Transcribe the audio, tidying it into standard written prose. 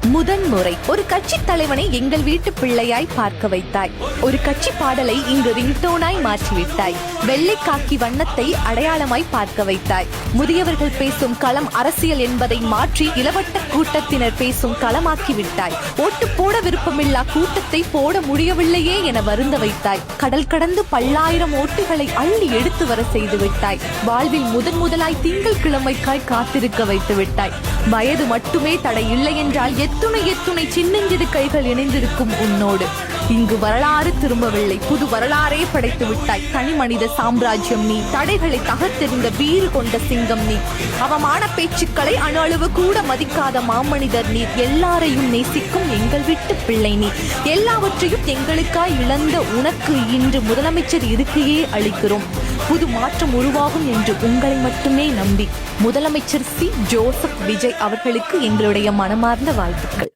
முதன்முறை ஒரு கட்சி தலைவனை எங்கள் வீட்டு பிள்ளையாய் பார்க்க வைத்தாய். ஒரு கட்சி பாடலை இங்கு ரிங்டோனாய் மாற்றிவிட்டாய். வெள்ளை காக்கி வண்ணத்தை அடையாளமாய் பார்க்க வைத்தாய். முதியவர்கள் பேசும் களம் அரசியல் என்பதை மாற்றி இளவட்ட கூட்டத்தினர் பேசும் களமாக்கி விட்டாய். ஓட்டு போட விருப்பமில்லா கூட்டத்தை போட முடியவில்லையே என வருந்த வைத்தாய். கடல் கடந்து பல்லாயிரம் ஓட்டுகளை அள்ளி எடுத்து வர செய்து விட்டாய். வாழ்வில் முதலாய் திங்கள் கிழமைக்காய் காத்திருக்க வைத்து விட்டாய். வயது மட்டுமே தடை இல்லை என்றால் எத்துணை சின்னஞ்சிறு கைகள் இணைந்திருக்கும் உன்னோடு. இங்கு வரலாறு திரும்பவில்லை, புது வரலாறே படைத்து விட்டாய். தனி மனித சாம்ராஜ்யம் நீ, தடைகளை தகர்த்தெறிந்த வீறு கொண்ட சிங்கம் நீ, அவமான பேச்சுக்களை அணு அளவு கூட மதிக்காத மாமனிதர் நீர். எல்லாரையும் நேசிக்கும் எங்கள் வீட்டு பிள்ளை நீ. எல்லாவற்றையும் எங்களுக்காய் இழந்த உனக்கு இன்று முதலமைச்சர் இருக்கையே அளிக்கிறோம். புது மாற்றம் உருவாகும் என்று உங்களை மட்டுமே நம்பி முதலமைச்சர் சி. ஜோசப் விஜய் அவர்களுக்கு எங்களுடைய மனமார்ந்த வாழ்த்துக்கள்.